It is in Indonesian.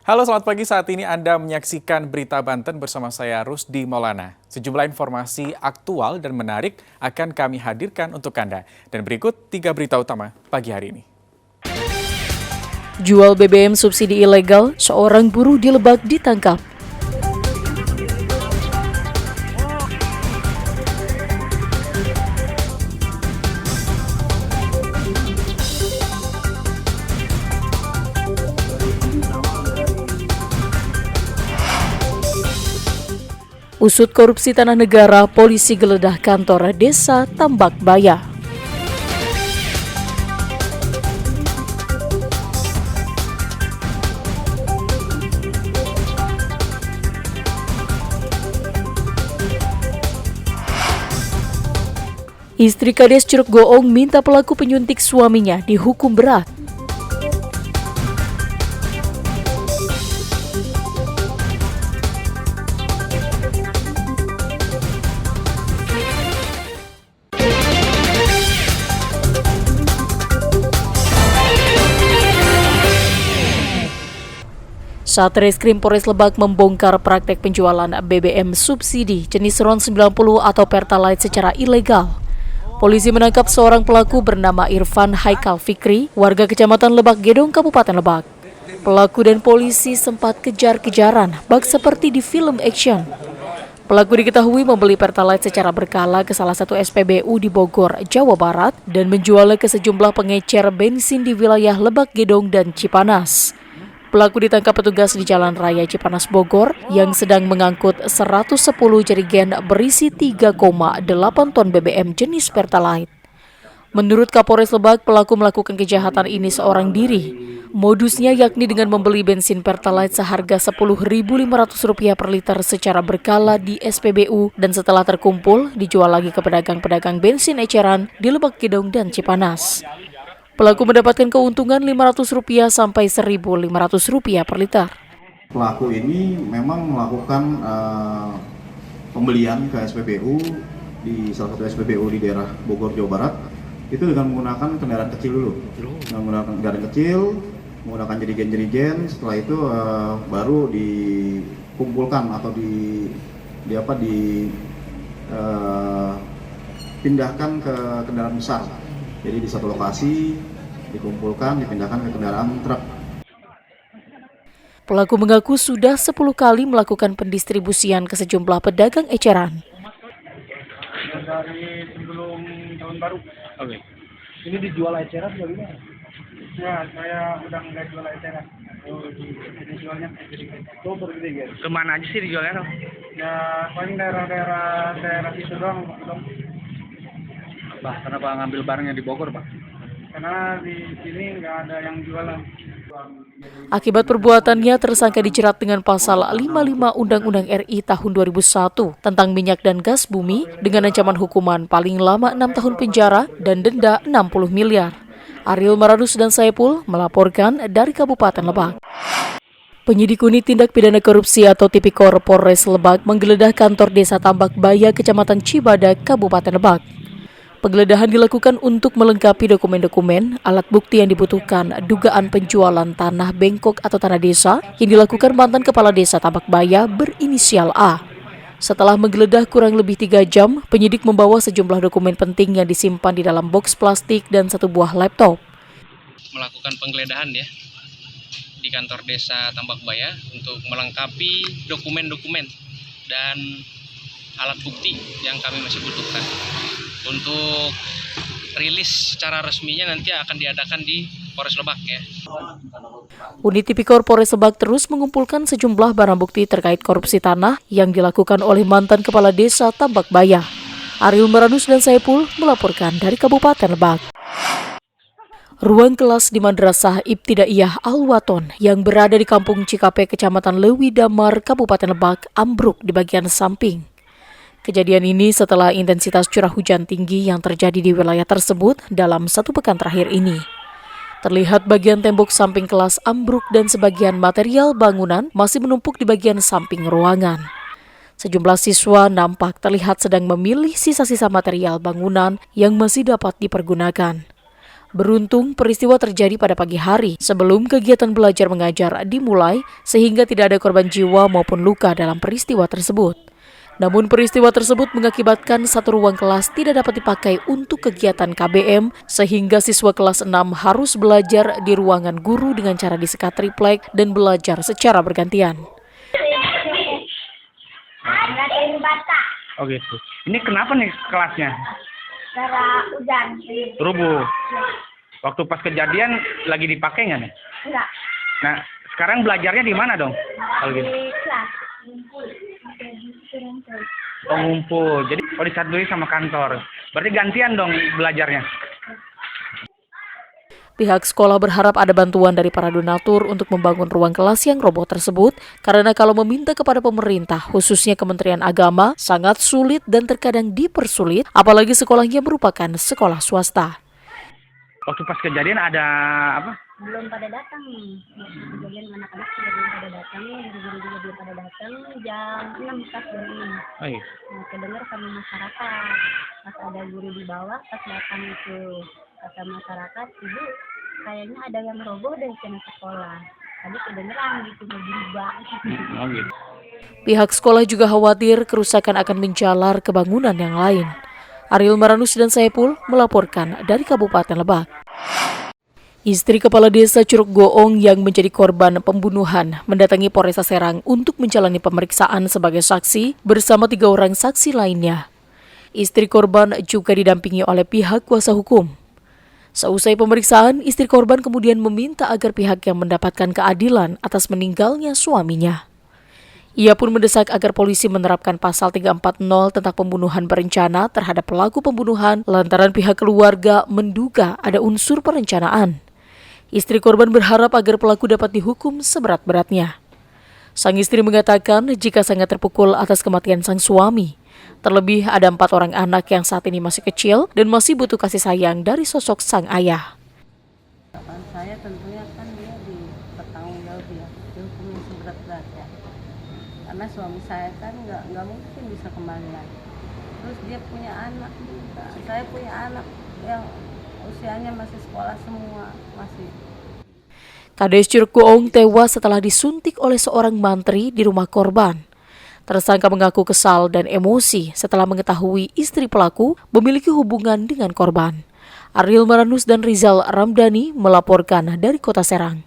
Halo, selamat pagi. Saat ini Anda menyaksikan Berita Banten bersama saya Rusdi Maulana. Sejumlah informasi aktual dan menarik akan kami hadirkan untuk Anda. Dan berikut 3 berita utama pagi hari ini. Jual BBM subsidi ilegal, seorang buruh di Lebak ditangkap. Usut korupsi tanah negara, polisi geledah kantor desa Tambak Baya. Istri Kades Curug Goong minta pelaku penyuntik suaminya dihukum berat. Satreskrim Polres Lebak membongkar praktek penjualan BBM subsidi jenis RON 90 atau Pertalite secara ilegal. Polisi menangkap seorang pelaku bernama Irfan Haikal Fikri, warga Kecamatan Lebak Gedong, Kabupaten Lebak. Pelaku dan polisi sempat kejar-kejaran, bak seperti di film action. Pelaku diketahui membeli Pertalite secara berkala ke salah satu SPBU di Bogor, Jawa Barat, dan menjualnya ke sejumlah pengecer bensin di wilayah Lebak Gedong dan Cipanas. Pelaku ditangkap petugas di Jalan Raya Cipanas Bogor yang sedang mengangkut 110 jerigen berisi 3,8 ton BBM jenis Pertalite. Menurut Kapolres Lebak, pelaku melakukan kejahatan ini seorang diri. Modusnya yakni dengan membeli bensin Pertalite seharga Rp10.500 per liter secara berkala di SPBU dan setelah terkumpul dijual lagi ke pedagang-pedagang bensin eceran di Lebak Gedong dan Cipanas. Pelaku mendapatkan keuntungan Rp500 sampai Rp1.500 per liter. Pelaku ini memang melakukan pembelian ke SPBU di salah satu SPBU di daerah Bogor, Jawa Barat. Itu dengan menggunakan kendaraan kecil dulu. Dengan menggunakan kendaraan kecil, menggunakan jerigen-jerigen. Setelah itu baru dikumpulkan atau dipindahkan ke kendaraan besar. Jadi di satu lokasi dikumpulkan, dipindahkan ke kendaraan truk. Pelaku mengaku sudah 10 kali melakukan pendistribusian ke sejumlah pedagang eceran. Dari sebelum tahun baru. Oke. Ini dijual eceran atau gimana? Ya, saya udah nggak jual eceran. Jadi jualnya bergede. Kemana aja sih dijualnya? Ya, paling daerah situ doang. Bah, kenapa ngambil barangnya di Bogor, Pak? Karena di sini nggak ada yang jualan. Akibat perbuatannya, tersangka dijerat dengan pasal 55 Undang-Undang RI tahun 2001 tentang minyak dan gas bumi dengan ancaman hukuman paling lama 6 tahun penjara dan denda 60 miliar. Ariel Maradus dan Saipul melaporkan dari Kabupaten Lebak. Penyidik unit tindak pidana korupsi atau Tipikor Polres Lebak menggeledah kantor desa Tambak Baya, Kecamatan Cibadak, Kabupaten Lebak. Penggeledahan dilakukan untuk melengkapi dokumen-dokumen, alat bukti yang dibutuhkan dugaan penjualan tanah bengkok atau tanah desa yang dilakukan mantan kepala desa Tambak Baya berinisial A. Setelah menggeledah kurang lebih 3 jam, penyidik membawa sejumlah dokumen penting yang disimpan di dalam boks plastik dan 1 buah laptop. Melakukan penggeledahan ya di kantor desa Tambak Baya untuk melengkapi dokumen-dokumen dan alat bukti yang kami masih butuhkan. Untuk rilis secara resminya nanti akan diadakan di Polres Lebak ya. Unit Tipikor Polres Lebak terus mengumpulkan sejumlah barang bukti terkait korupsi tanah yang dilakukan oleh mantan kepala desa Tambak Baya. Ariel Maradus dan Saipul melaporkan dari Kabupaten Lebak. Ruang kelas di Madrasah Ibtidaiyah Al-Waton yang berada di Kampung Cikape, Kecamatan Lewi Damar, Kabupaten Lebak, ambruk di bagian samping. Kejadian ini setelah intensitas curah hujan tinggi yang terjadi di wilayah tersebut dalam 1 pekan terakhir ini. Terlihat bagian tembok samping kelas ambruk dan sebagian material bangunan masih menumpuk di bagian samping ruangan. Sejumlah siswa nampak terlihat sedang memilih sisa-sisa material bangunan yang masih dapat dipergunakan. Beruntung peristiwa terjadi pada pagi hari sebelum kegiatan belajar mengajar dimulai sehingga tidak ada korban jiwa maupun luka dalam peristiwa tersebut. Namun peristiwa tersebut mengakibatkan satu ruang kelas tidak dapat dipakai untuk kegiatan KBM sehingga siswa kelas 6 harus belajar di ruangan guru dengan cara disekat triplek dan belajar secara bergantian. Oh gitu. Ini kenapa nih kelasnya? Karena hujan. Rubuh. Waktu pas kejadian lagi dipakai nggak nih? Enggak. Nah, sekarang belajarnya di mana dong? Kalau gitu. Di kelas. Oh, ngumpul. Jadi disatuin sama kantor. Berarti gantian dong belajarnya. Pihak sekolah berharap ada bantuan dari para donatur untuk membangun ruang kelas yang roboh tersebut, karena kalau meminta kepada pemerintah, khususnya Kementerian Agama, sangat sulit dan terkadang dipersulit, apalagi sekolahnya merupakan sekolah swasta. Waktu pas kejadian ada apa? Belum pada datang. Kejadian anak-anak juga belum pada datang, guru-guru juga belum pada datang. Jam 6 pas jam 6. Oh iya. Nah, kedengar sama masyarakat. Pas ada guru di bawah, pas datang itu kata masyarakat, ibu kayaknya ada yang roboh dari kena sekolah. Tadi kedengeran gitu berubah. Oh gitu. Pihak sekolah juga khawatir kerusakan akan menjalar ke bangunan yang lain. Ariel Maranus dan Saipul melaporkan dari Kabupaten Lebak. Istri Kepala Desa Curug Goong yang menjadi korban pembunuhan mendatangi Polresta Serang untuk menjalani pemeriksaan sebagai saksi bersama 3 orang saksi lainnya. Istri korban juga didampingi oleh pihak kuasa hukum. Seusai pemeriksaan, istri korban kemudian meminta agar pihak yang mendapatkan keadilan atas meninggalnya suaminya. Ia pun mendesak agar polisi menerapkan pasal 340 tentang pembunuhan berencana terhadap pelaku pembunuhan lantaran pihak keluarga menduga ada unsur perencanaan. Istri korban berharap agar pelaku dapat dihukum seberat-beratnya. Sang istri mengatakan jika sangat terpukul atas kematian sang suami. Terlebih ada 4 orang anak yang saat ini masih kecil dan masih butuh kasih sayang dari sosok sang ayah. Harapan saya tentunya kan dia dipertanggungjawab ya, dihukumnya seberat-beratnya. Karena suami saya kan nggak mungkin bisa kembali lagi. Terus dia punya anak juga, saya punya anak yang usianya masih sekolah semua, masih. Kades Curug Goong tewas setelah disuntik oleh seorang mantri di rumah korban. Tersangka mengaku kesal dan emosi setelah mengetahui istri pelaku memiliki hubungan dengan korban. Ariel Maranus dan Rizal Ramdhani melaporkan dari Kota Serang.